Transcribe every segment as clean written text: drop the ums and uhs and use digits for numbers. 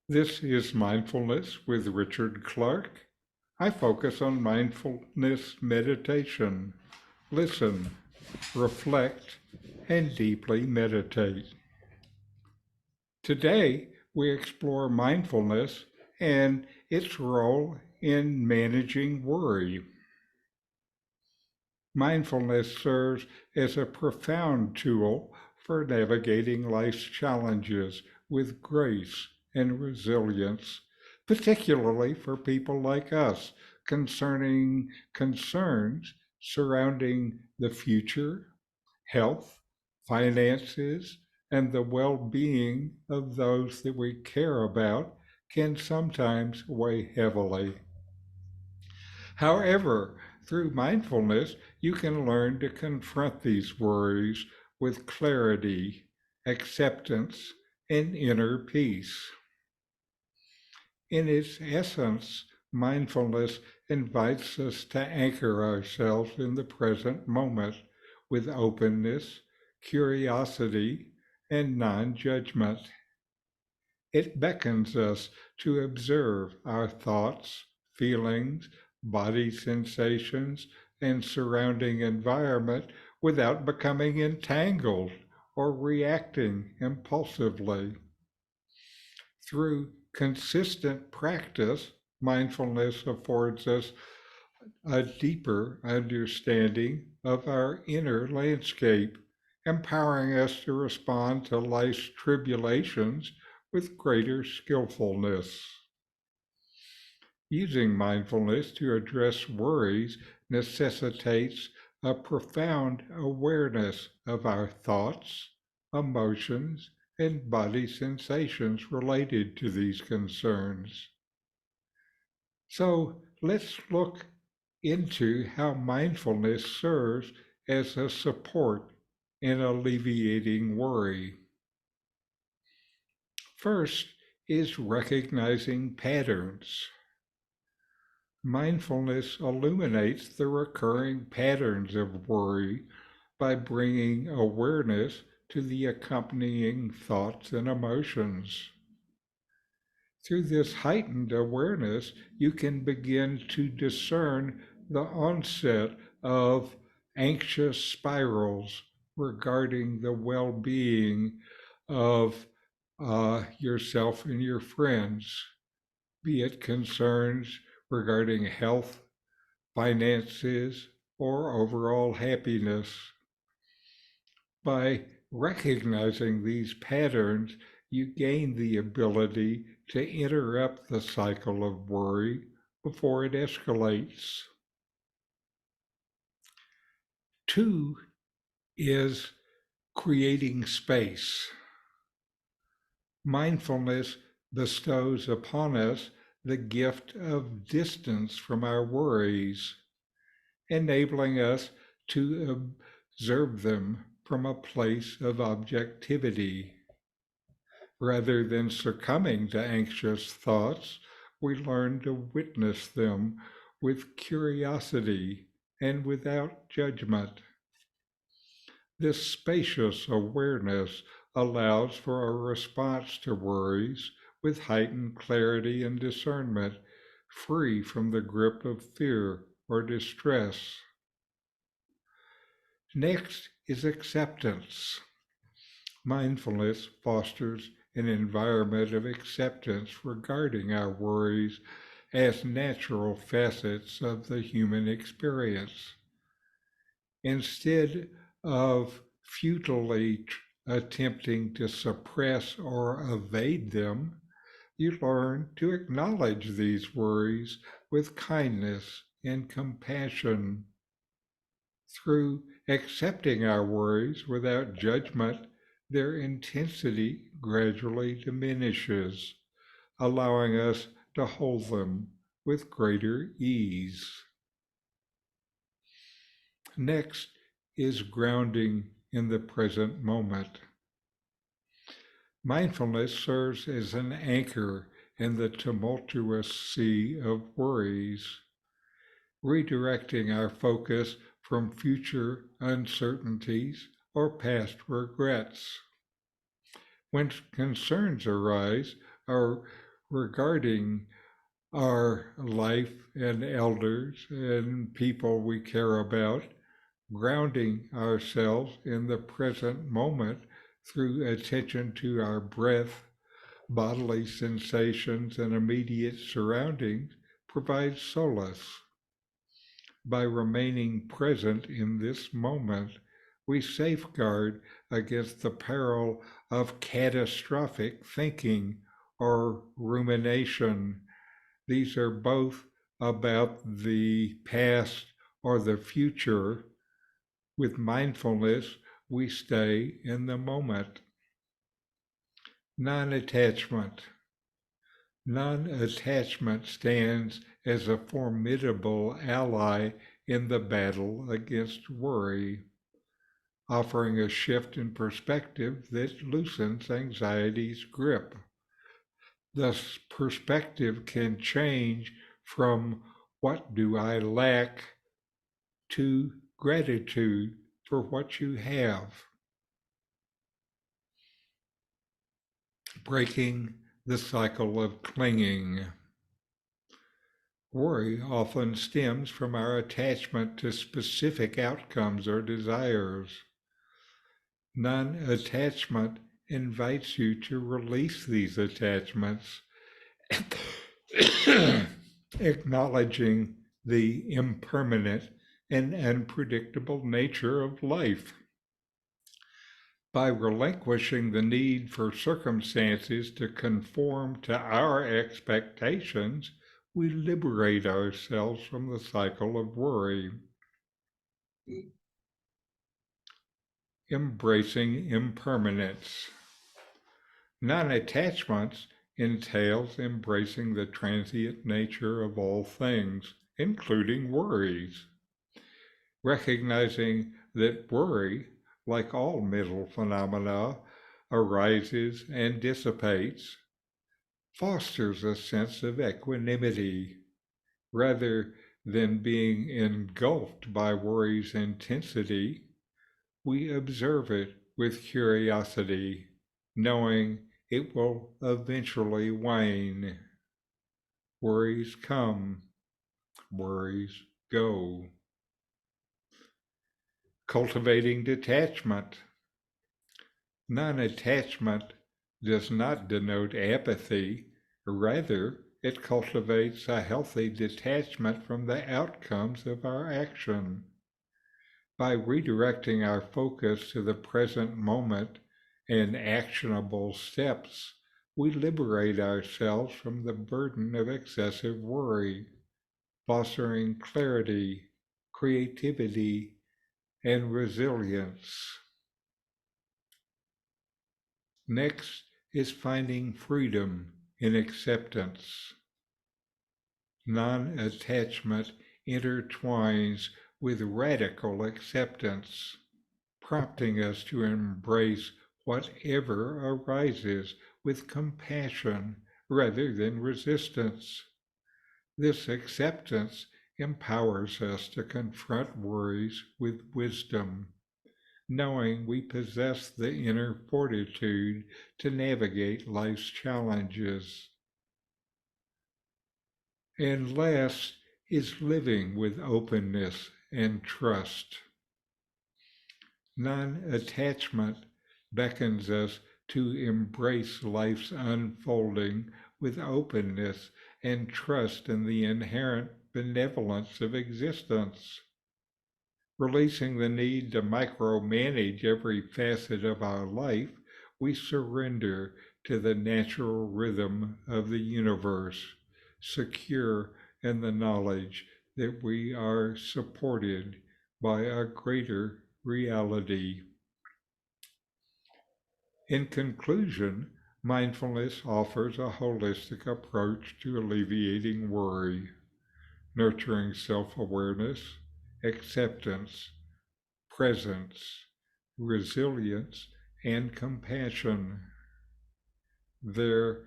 This is Mindfulness with Richard Clarke. I focus on mindfulness meditation. Listen, reflect, and deeply meditate. Today, we explore mindfulness and its role in managing worry. Mindfulness serves as a profound tool for navigating life's challenges with grace and resilience, particularly for people like us concerning concerns surrounding the future, health, finances, and the well being of those that we care about can sometimes weigh heavily. However, through mindfulness, you can learn to confront these worries with clarity, acceptance, and inner peace. In its essence, mindfulness invites us to anchor ourselves in the present moment with openness, curiosity, and non judgment. It beckons us to observe our thoughts, feelings, body sensations, and surrounding environment without becoming entangled or reacting impulsively. Through consistent practice, mindfulness affords us a deeper understanding of our inner landscape, empowering us to respond to life's tribulations with greater skillfulness. Using mindfulness to address worries necessitates a profound awareness of our thoughts, emotions, and body sensations related to these concerns. So let's look into how mindfulness serves as a support in alleviating worry. First is recognizing patterns. Mindfulness illuminates the recurring patterns of worry by bringing awareness to the accompanying thoughts and emotions. Through this heightened awareness, you can begin to discern the onset of anxious spirals regarding the well being of yourself and your friends, be it concerns regarding health, finances, or overall happiness. By recognizing these patterns, you gain the ability to interrupt the cycle of worry before it escalates. Two is creating space. Mindfulness bestows upon us the gift of distance from our worries, enabling us to observe them from a place of objectivity. Rather than succumbing to anxious thoughts, we learn to witness them with curiosity and without judgment. This spacious awareness allows for a response to worries with heightened clarity and discernment, free from the grip of fear or distress. Next is acceptance. Mindfulness fosters an environment of acceptance regarding our worries as natural facets of the human experience. Instead of futilely attempting to suppress or evade them, you learn to acknowledge these worries with kindness and compassion. Through accepting our worries without judgment, their intensity gradually diminishes, allowing us to hold them with greater ease. Next is grounding in the present moment. Mindfulness serves as an anchor in the tumultuous sea of worries, redirecting our focus from future uncertainties or past regrets. When concerns arise, our regarding our life and elders and people we care about, grounding ourselves in the present moment through attention to our breath, bodily sensations, and immediate surroundings provides solace. By remaining present in this moment, we safeguard against the peril of catastrophic thinking or rumination. These are both about the past or the future. With mindfulness, we stay in the moment. Non-attachment. Non-attachment stands as a formidable ally in the battle against worry, offering a shift in perspective that loosens anxiety's grip. Thus, perspective can change from what do I lack to gratitude for what you have. Breaking the cycle of clinging. Worry often stems from our attachment to specific outcomes or desires. Non-attachment invites you to release these attachments, acknowledging the impermanent and unpredictable nature of life. By relinquishing the need for circumstances to conform to our expectations, we liberate ourselves from the cycle of worry. Embracing impermanence. Non-attachments entails embracing the transient nature of all things, including worries. Recognizing that worry, like all mental phenomena, arises and dissipates, fosters a sense of equanimity. Rather than being engulfed by worry's intensity, we observe it with curiosity, knowing it will eventually wane. Worries come, worries go. Cultivating detachment. Non-attachment does not denote apathy, rather, it cultivates a healthy detachment from the outcomes of our action. By redirecting our focus to the present moment and actionable steps, we liberate ourselves from the burden of excessive worry, fostering clarity, creativity, and resilience. Next is finding freedom in acceptance. Non-attachment intertwines with radical acceptance, prompting us to embrace whatever arises with compassion rather than resistance. This acceptance empowers us to confront worries with wisdom, knowing we possess the inner fortitude to navigate life's challenges. And last is living with openness and trust. Non-attachment beckons us to embrace life's unfolding with openness and trust in the inherent benevolence of existence. Releasing the need to micromanage every facet of our life, we surrender to the natural rhythm of the universe, secure in the knowledge that we are supported by a greater reality. In conclusion, mindfulness offers a holistic approach to alleviating worry, nurturing self-awareness, acceptance, presence, resilience, and compassion. There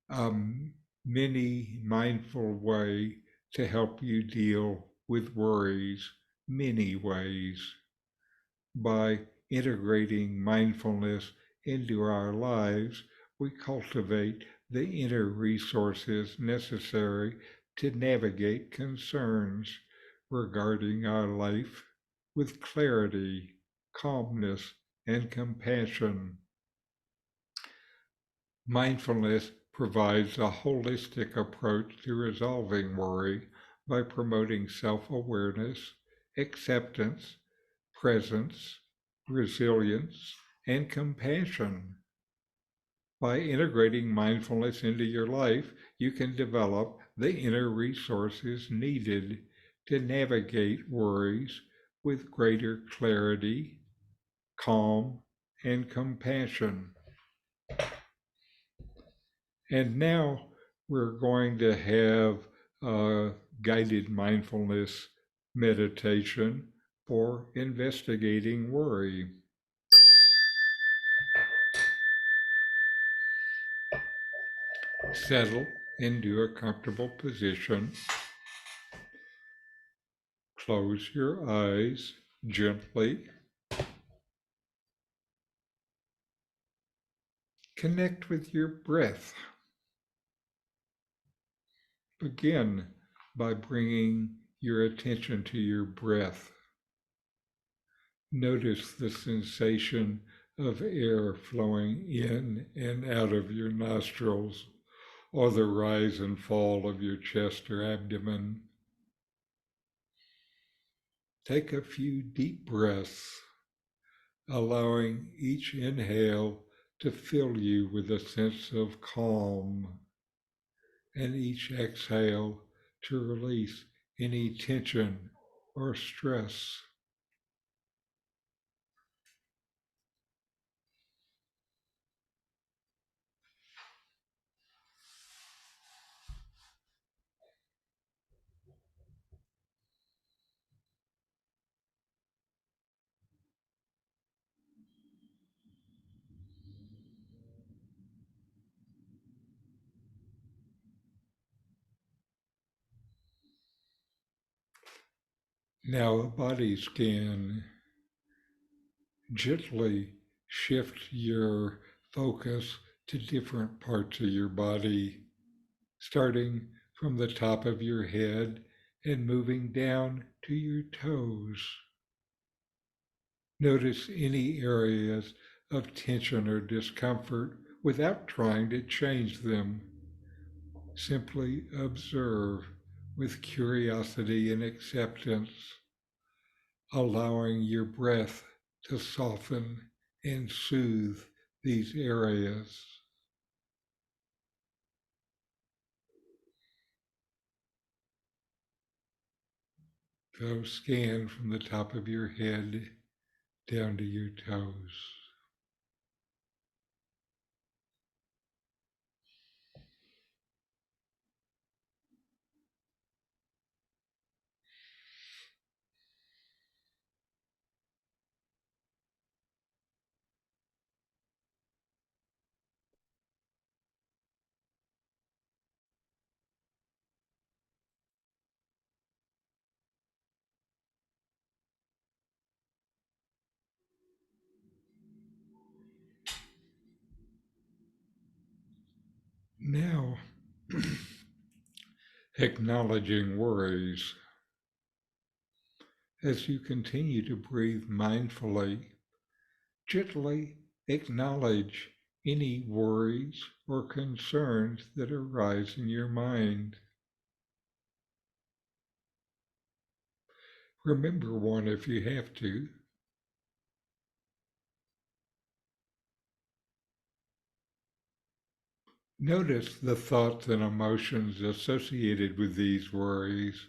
are many mindful ways to help you deal with worries, many ways. By integrating mindfulness into our lives, we cultivate the inner resources necessary to navigate concerns regarding our life with clarity, calmness, and compassion. Mindfulness provides a holistic approach to resolving worry by promoting self-awareness, acceptance, presence, resilience, and compassion. By integrating mindfulness into your life, you can develop the inner resources needed to navigate worries with greater clarity, calm, and compassion. And now we're going to have a guided mindfulness meditation for investigating worry. Settle into a comfortable position. Close your eyes gently. Connect with your breath. Begin by bringing your attention to your breath. Notice the sensation of air flowing in and out of your nostrils, or the rise and fall of your chest or abdomen. Take a few deep breaths, allowing each inhale to fill you with a sense of calm, and each exhale to release any tension or stress. Now a body scan. Gently shift your focus to different parts of your body, starting from the top of your head and moving down to your toes. Notice any areas of tension or discomfort without trying to change them. Simply observe with curiosity and acceptance, allowing your breath to soften and soothe these areas. Go scan from the top of your head down to your toes. Now, acknowledging worries. As you continue to breathe mindfully, gently acknowledge any worries or concerns that arise in your mind. Remember one if you have to. Notice the thoughts and emotions associated with these worries,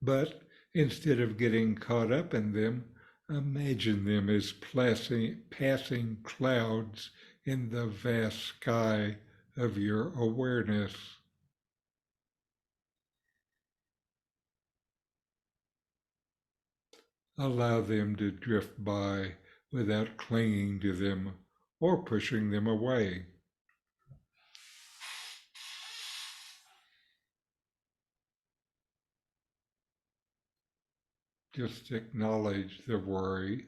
but instead of getting caught up in them, imagine them as passing clouds in the vast sky of your awareness. Allow them to drift by without clinging to them or pushing them away. Just acknowledge the worry.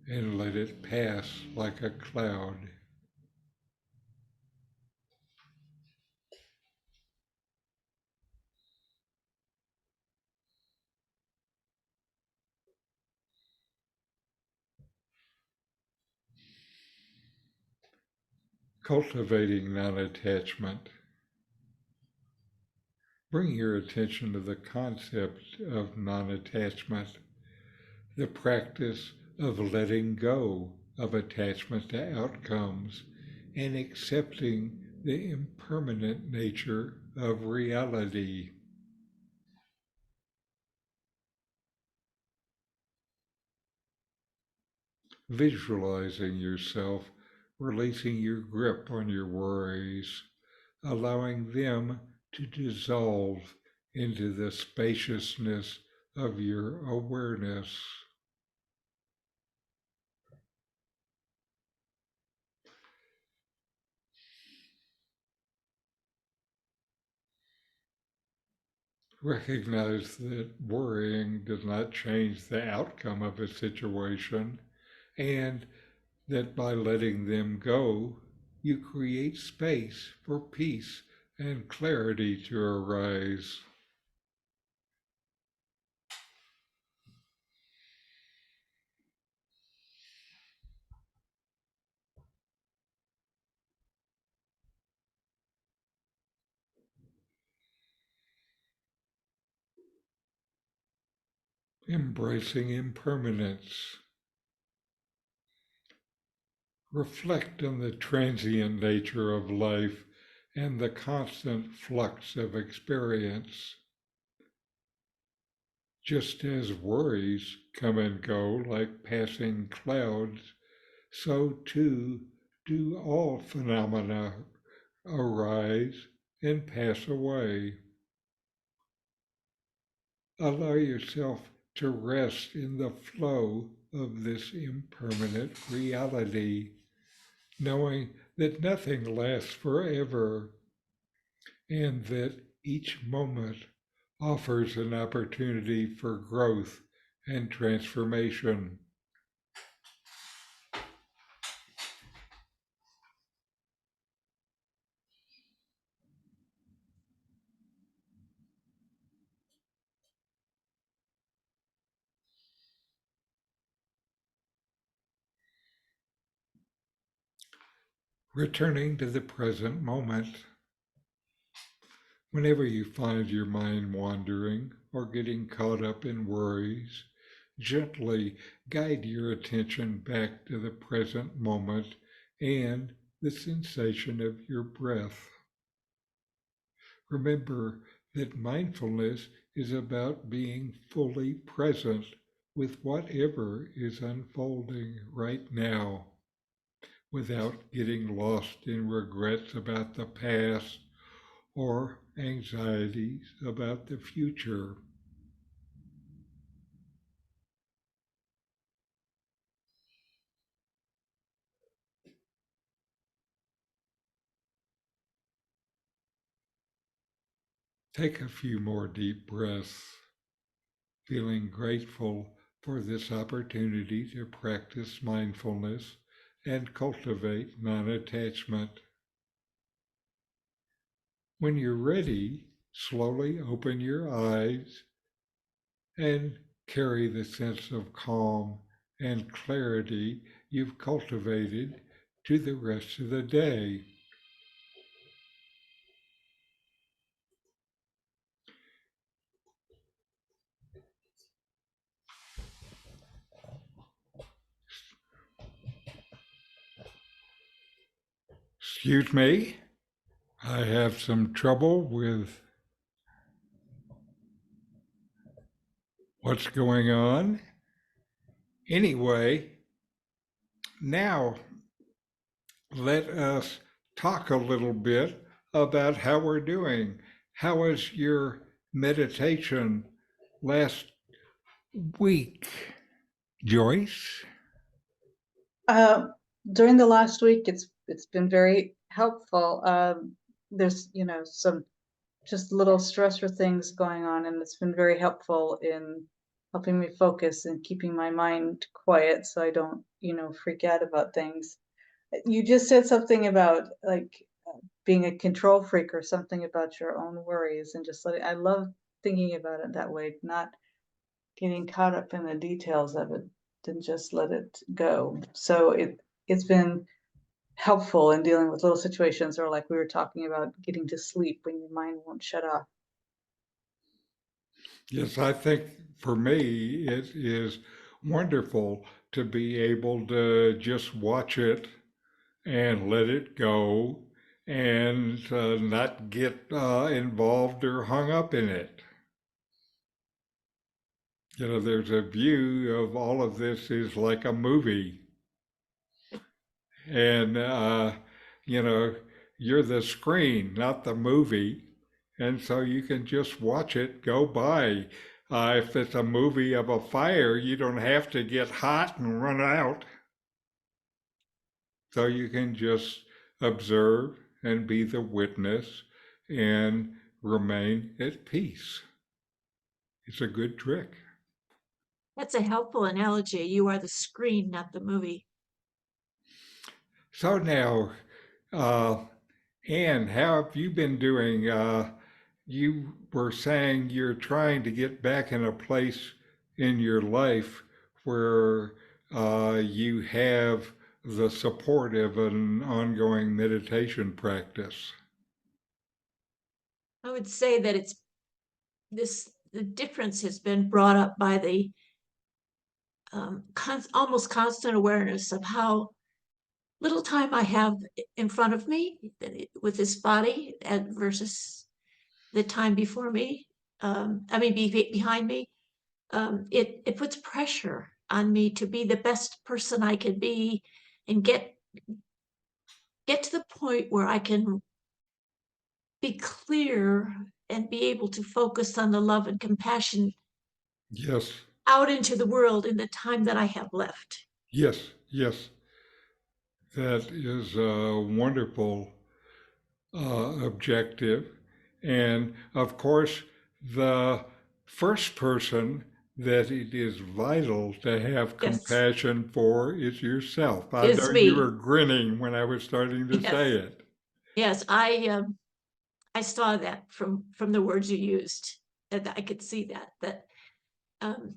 and let it pass like a cloud. Cultivating non-attachment. Bring your attention to the concept of non-attachment, the practice of letting go of attachment to outcomes and accepting the impermanent nature of reality. Visualizing yourself releasing your grip on your worries, allowing them to dissolve into the spaciousness of your awareness. Recognize that worrying does not change the outcome of a situation, and that by letting them go, you create space for peace and clarity to arise. Embracing impermanence. Reflect on the transient nature of life and the constant flux of experience. Just as worries come and go like passing clouds, so too do all phenomena arise and pass away. Allow yourself to rest in the flow of this impermanent reality, knowing that nothing lasts forever and that each moment offers an opportunity for growth and transformation. Returning to the present moment. Whenever you find your mind wandering or getting caught up in worries, gently guide your attention back to the present moment and the sensation of your breath. Remember that mindfulness is about being fully present with whatever is unfolding right now, without getting lost in regrets about the past or anxieties about the future. Take a few more deep breaths, feeling grateful for this opportunity to practice mindfulness and cultivate non attachment. When you're ready, slowly open your eyes and carry the sense of calm and clarity you've cultivated to the rest of the day. Excuse me, I have some trouble with what's going on. Anyway, now let us talk a little bit about how we're doing. How was your meditation last week, Joyce? Uh, During the last week, it's been very helpful. There's some just little stressor things going on, and it's been very helpful in helping me focus and keeping my mind quiet, so I don't freak out about things. You just said something about like being a control freak or something about your own worries and just letting. I love thinking about it that way, not getting caught up in the details of it, and just let it go. So it's been helpful in dealing with little situations, or like we were talking about getting to sleep when your mind won't shut off. Yes, I think for me, it is wonderful to be able to just watch it and let it go and not get involved or hung up in it. There's a view of all of this is like a movie, and you know, you're the screen, not the movie, and so you can just watch it go by. If it's a movie of a fire, you don't have to get hot and run out, so you can just observe and be the witness and remain at peace. It's a good trick. That's a helpful analogy. You are the screen, not the movie. So now, uh, Anne, how have you been doing? You were saying you're trying to get back in a place in your life where you have the support of an ongoing meditation practice. I would say that the difference has been brought up by the almost constant awareness of how little time I have in front of me with this body versus the time before me. Behind me. It puts pressure on me to be the best person I can be and get to the point where I can be clear and be able to focus on the love and compassion Yes, out into the world in the time that I have left. yes, yes. That is a wonderful objective. And of course, the first person that it is vital to have Yes, compassion for is yourself. I know is you were me. grinning when I was starting to say Yes, it. yes. I saw that from the words you used, and I could see that um,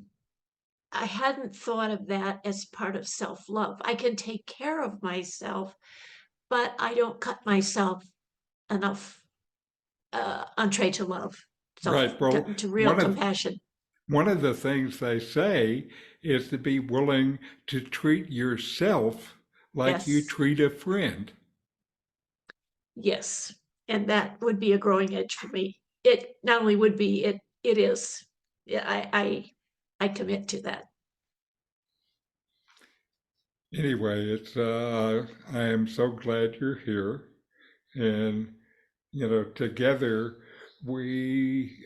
I hadn't thought of that as part of self-love. I can take care of myself, but I don't cut myself enough entree to love, Right. Well, to real one of compassion. one of the things they say is to be willing to treat yourself like you Yes, treat a friend. yes, and that would be a growing edge for me. It not only would be, it is. Yeah, I commit to that. Anyway, it's I am so glad you're here, and together we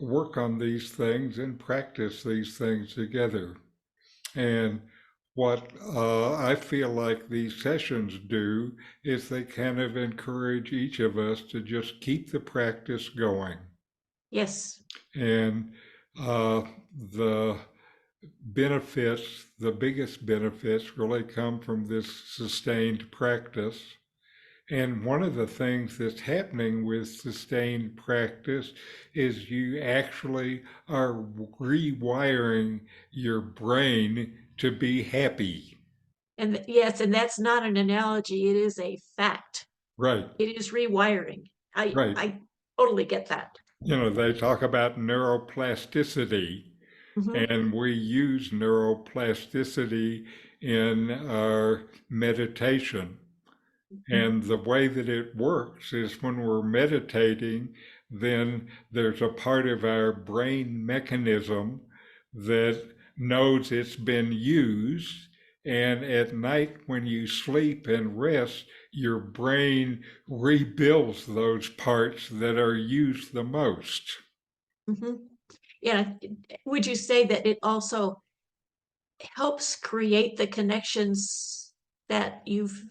work on these things and practice these things together. And what I feel like these sessions do is they kind of encourage each of us to just keep the practice going. Yes, And uh, the benefits, the biggest benefits, really come from this sustained practice. And one of the things that's happening with sustained practice is you actually are rewiring your brain to be happy. and yes, and that's not an analogy. It is a fact. Right, It is rewiring. I right. I totally get that. They talk about neuroplasticity, Hmm. and we use neuroplasticity in our meditation. And the way that it works is when we're meditating, then there's a part of our brain mechanism that knows it's been used. And at night, when you sleep and rest, your brain rebuilds those parts that are used the most. Hmm. Yeah. Would you say that it also helps create the connections that you've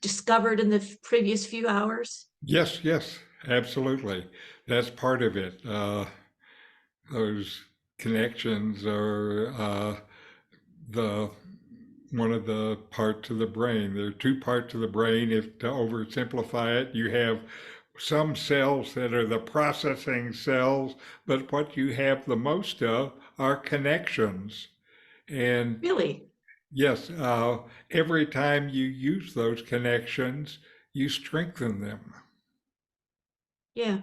discovered in the previous few hours? Yes, yes, absolutely. That's part of it. Those connections are the one of the parts of the brain. There are two parts of the brain. If to oversimplify it, you have some cells that are the processing cells, but what you have the most of are connections. And Really? yes, every time you use those connections, you strengthen them. Yeah.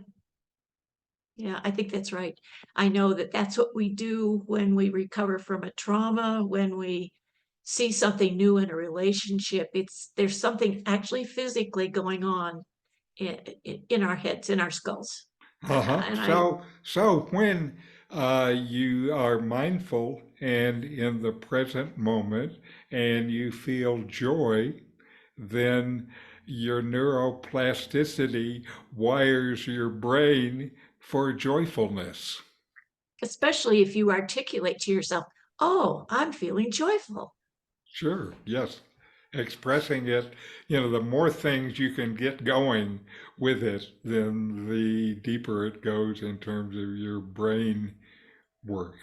Yeah, I think that's right. I know that that's what we do when we recover from a trauma, when we see something new in a relationship. There's something actually physically going on in our heads, in our skulls. Uh-huh. And I So when you are mindful and in the present moment and you feel joy, then your neuroplasticity wires your brain for joyfulness. especially if you articulate to yourself, "Oh, I'm feeling joyful." Sure, yes. Expressing it, the more things you can get going with it, then the deeper it goes in terms of your brain work.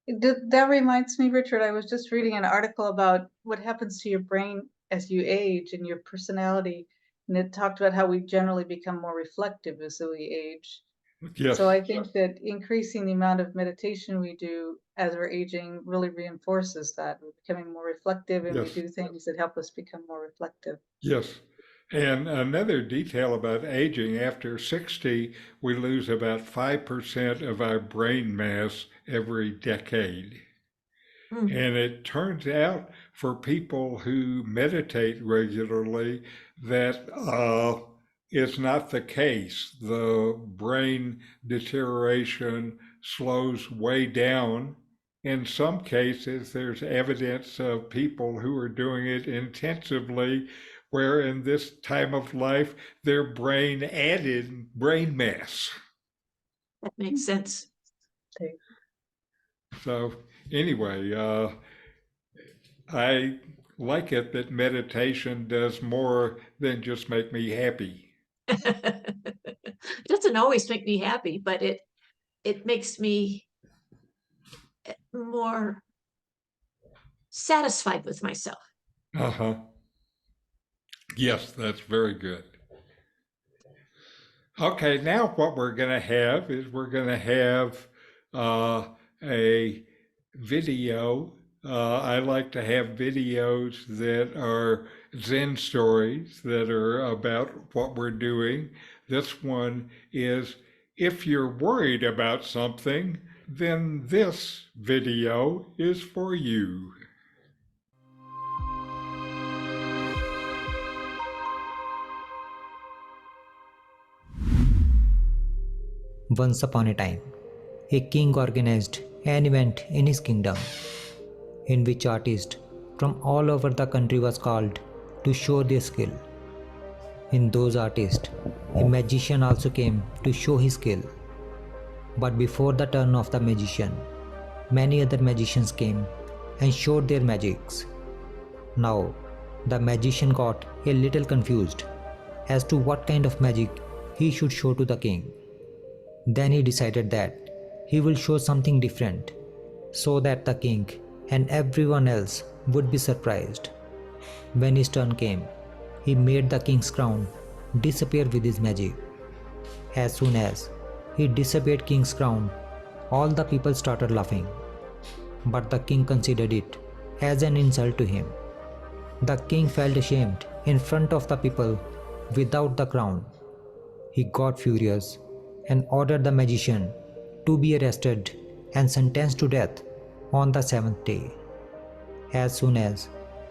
That reminds me, Richard, I was just reading an article about what happens to your brain as you age and your personality, and it talked about how we generally become more reflective as we age. So Yes, I think that increasing the amount of meditation we do as we're aging really reinforces that. We're becoming more reflective and we yes, do things that help us become more reflective. yes. And another detail about aging, after 60, we lose about 5% of our brain mass every decade. Mm, And it turns out for people who meditate regularly that is not the case. The brain deterioration slows way down. In some cases, there's evidence of people who are doing it intensively, where in this time of life, their brain added brain mass. that makes sense. Okay. So, anyway, I like it that meditation does more than just make me happy. It doesn't always make me happy, but it makes me more satisfied with myself. Uh-huh. Yes, that's very good. Okay, now what we're going to have is we're going to have a video. I like to have videos that are Zen stories that are about what we're doing. This one is if you're worried about something, then this video is for you. Once upon a time, a king organized an event in his kingdom in which artists from all over the country was called to show their skill. In those artists, a magician also came to show his skill. But before the turn of the magician, many other magicians came and showed their magics. Now, the magician got a little confused as to what kind of magic he should show to the king. Then he decided that he will show something different so that the king and everyone else would be surprised. When his turn came, he made the king's crown disappear with his magic. As soon as he disappeared king's crown, all the people started laughing. But the king considered it as an insult to him. The king felt ashamed in front of the people without the crown. He got furious and ordered the magician to be arrested and sentenced to death on the seventh day. As soon as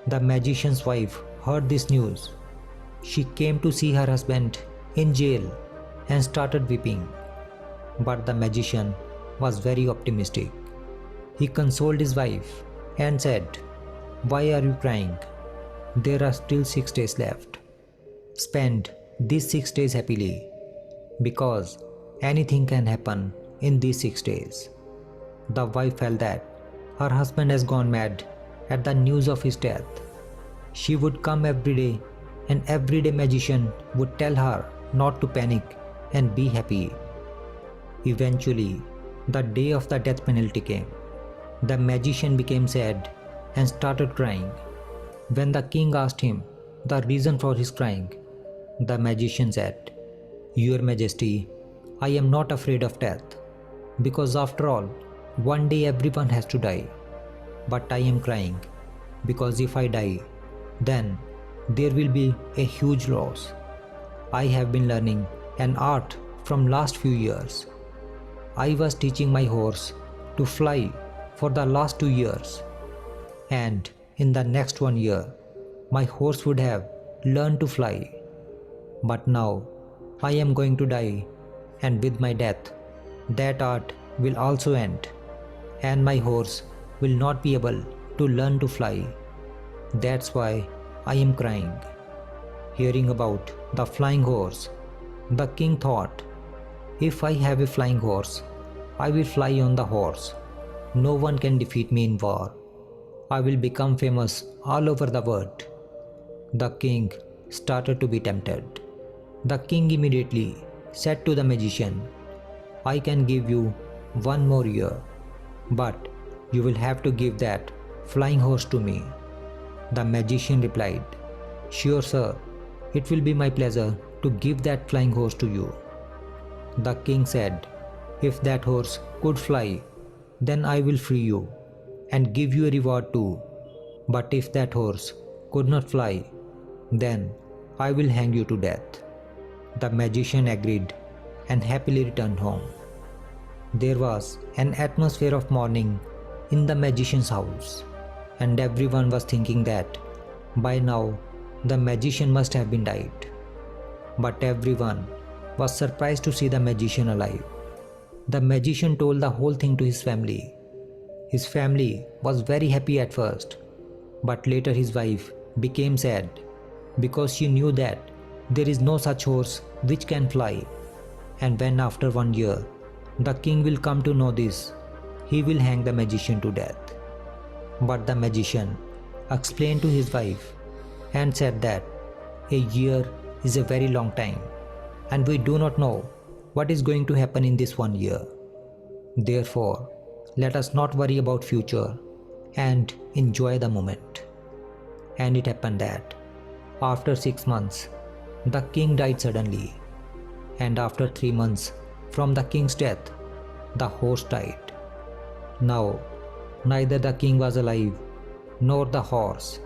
the magician's wife heard this news, she came to see her husband in jail and started weeping. But the magician was very optimistic. He consoled his wife and said, "Why are you crying? There are still 6 days left. Spend these 6 days happily, because anything can happen in these 6 days." The wife felt that her husband has gone mad at the news of his death. She would come every day, and every day magician would tell her not to panic and be happy. Eventually, the day of the death penalty came. The magician became sad and started crying. When the king asked him the reason for his crying, the magician said, "Your Majesty, I am not afraid of death, because after all, one day everyone has to die. But I am crying because if I die, then there will be a huge loss. I have been learning an art from last few years. I was teaching my horse to fly for the last 2 years, and in the next 1 year, my horse would have learned to fly. But now I am going to die, and with my death, that art will also end, and my horse will not be able to learn to fly. That's why I am crying." Hearing about the flying horse, the king thought, "If I have a flying horse, I will fly on the horse. No one can defeat me in war. I will become famous all over the world." The king started to be tempted. The king immediately said to the magician, "I can give you 1 more year, but you will have to give that flying horse to me." The magician replied, "Sure, sir, it will be my pleasure to give that flying horse to you." The king said, "If that horse could fly, then I will free you and give you a reward too. But if that horse could not fly, then I will hang you to death." The magician agreed and happily returned home. There was an atmosphere of mourning in the magician's house, and everyone was thinking that by now the magician must have been died. But everyone was surprised to see the magician alive. The magician told the whole thing to his family. His family was very happy at first, but later his wife became sad because she knew that there is no such horse which can fly. And when after 1 year the king will come to know this, he will hang the magician to death. But the magician explained to his wife and said that a year is a very long time, and we do not know what is going to happen in this 1 year. Therefore, let us not worry about future and enjoy the moment. And it happened that after 6 months, the king died suddenly, and after 3 months from the king's death, the horse died. Now, neither the king was alive nor the horse,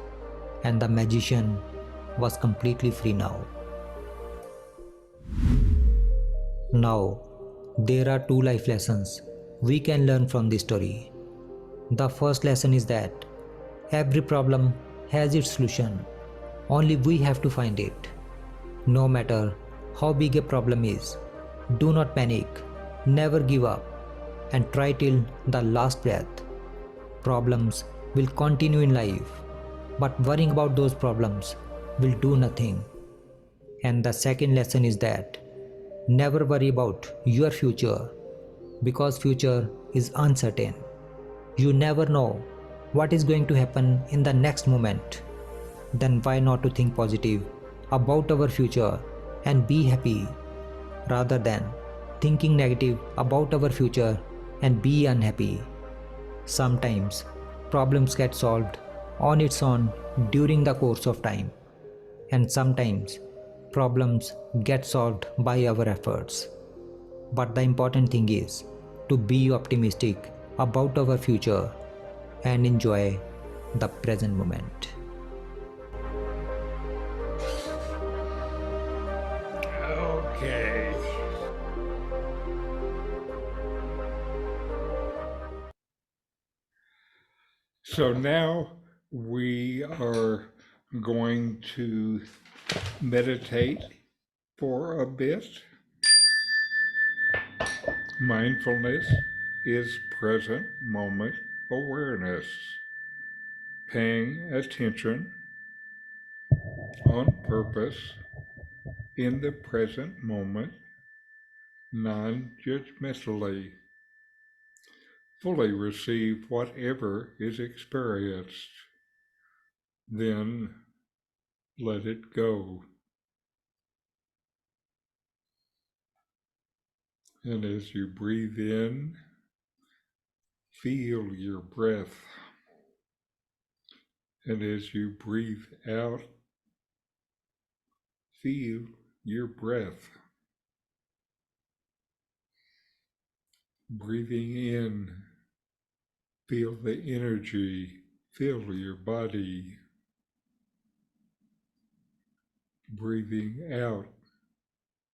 and the magician was completely free now. Now, there are 2 life lessons we can learn from this story. The first lesson is that every problem has its solution, only we have to find it. No matter how big a problem is, do not panic, never give up, and try till the last breath. Problems will continue in life, but worrying about those problems will do nothing. And the second lesson is that never worry about your future, because future is uncertain. You never know what is going to happen in the next moment. Then why not to think positive about our future and be happy, rather than thinking negative about our future and be unhappy. Sometimes problems get solved on its own during the course of time, and sometimes problems get solved by our efforts. But the important thing is to be optimistic about our future and enjoy the present moment. Okay. So now we are going to meditate for a bit. Mindfulness is present moment awareness, paying attention on purpose in the present moment, non-judgmentally. Fully receive whatever is experienced, then let it go. And as you breathe in, feel your breath. And as you breathe out, feel your breath. Breathing in, feel the energy fill your body. Breathing out,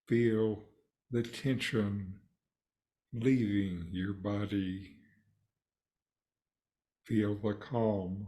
feel the tension leaving your body. Feel the calm.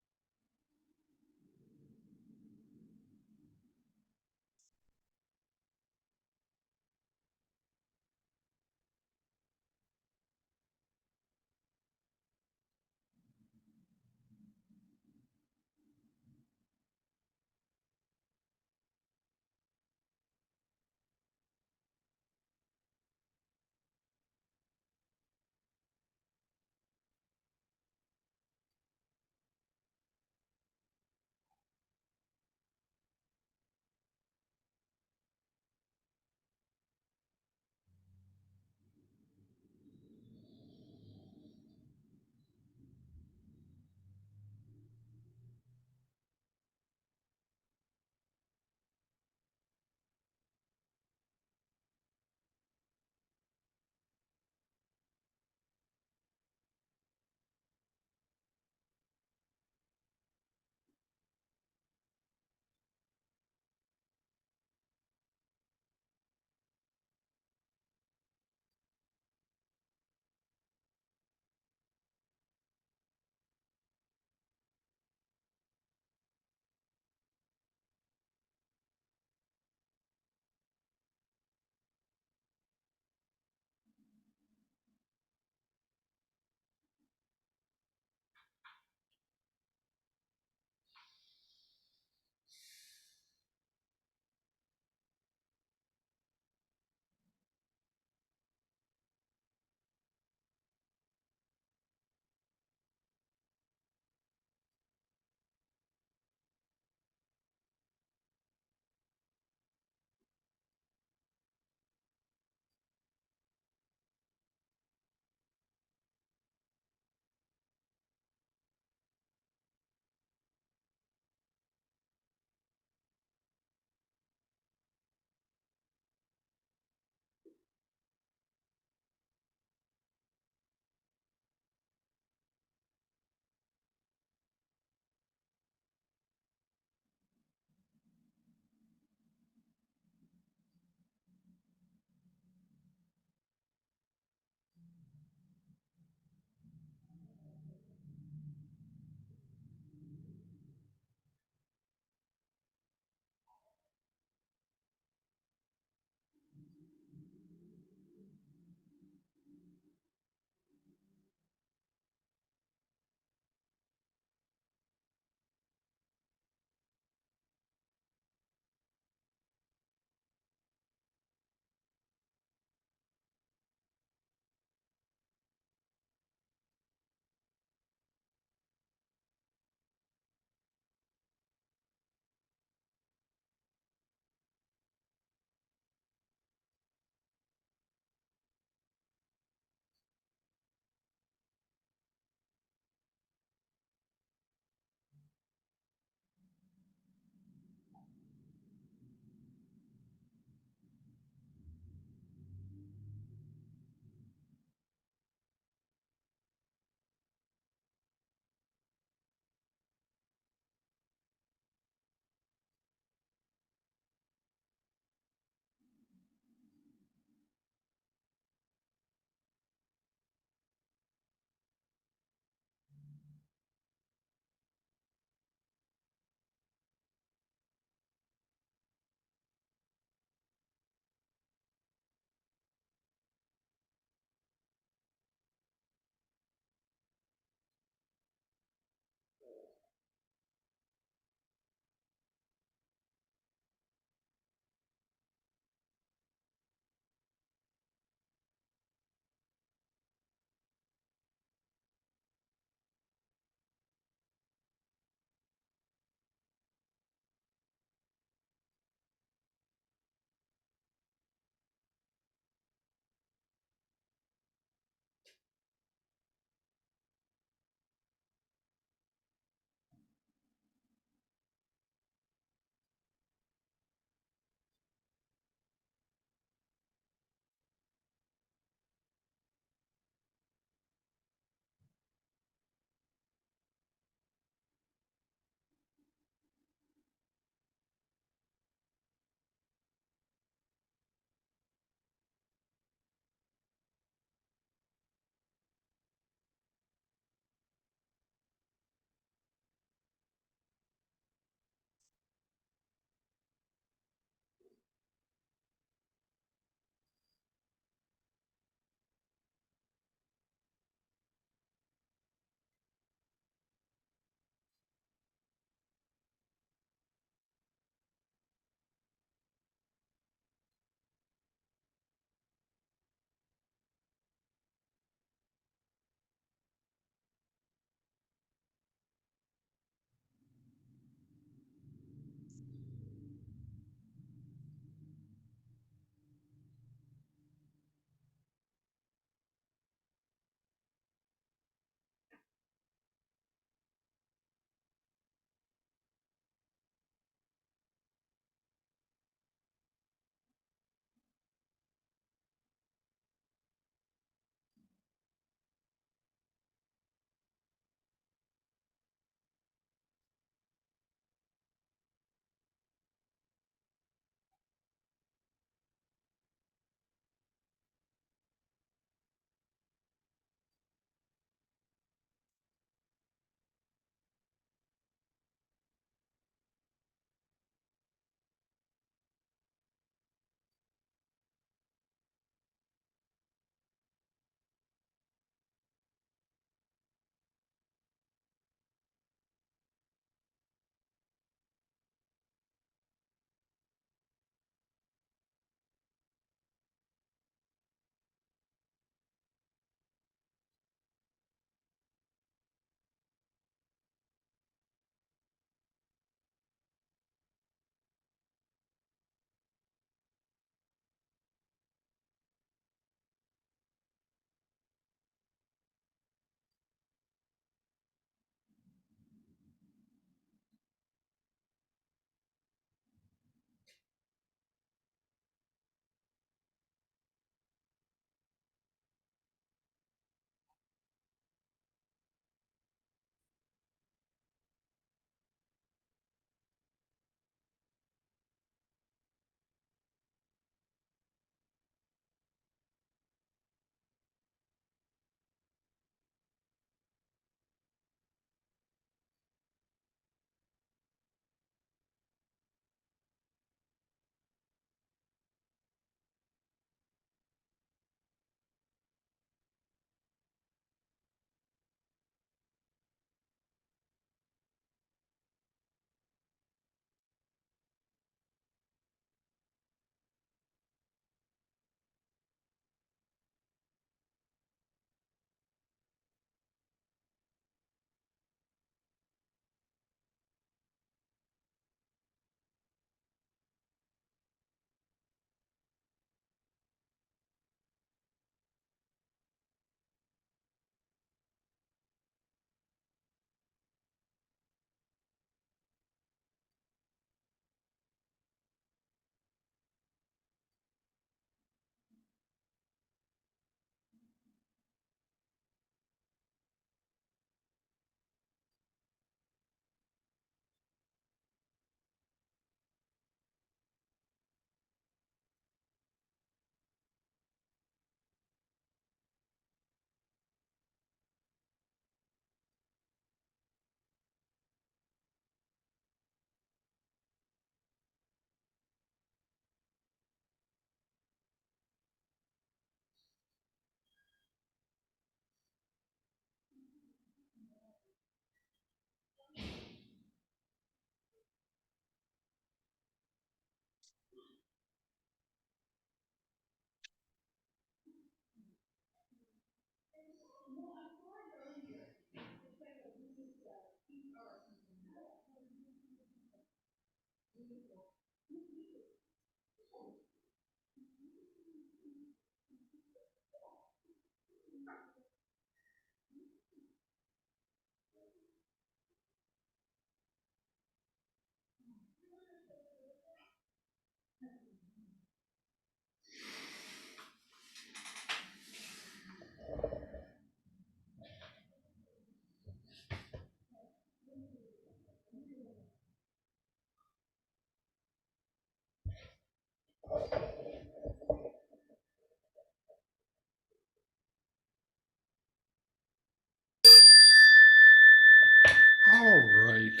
All right.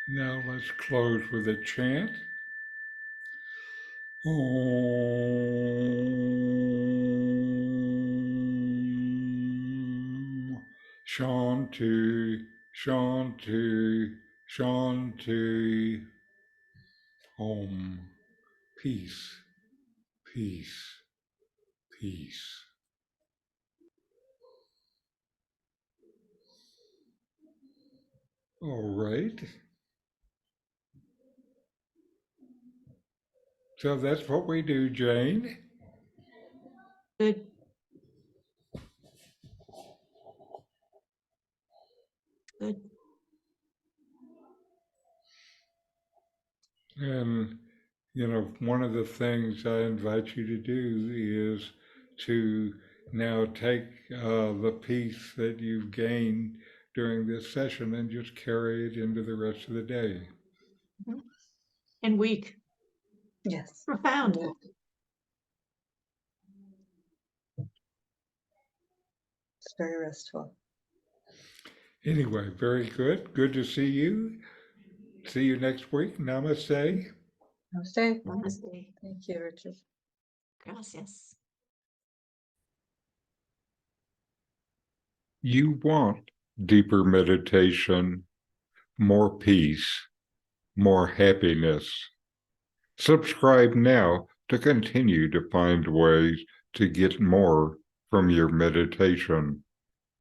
Now let's close with a chant. Om Shanti, Shanti, Shanti. Om. Peace, peace, peace. All right. So that's what we do, Jane. Good. Good. And, one of the things I invite you to do is to now take the peace that you've gained during this session and just carry it into the rest of the day. And weak. Yes. Profound. Yeah. It's very restful. Anyway, very good. Good to see you. See you next week. Namaste. Namaste. Namaste. Thank you, Richard. Gracias. You want deeper meditation, more peace, more happiness. Subscribe now to continue to find ways to get more from your meditation.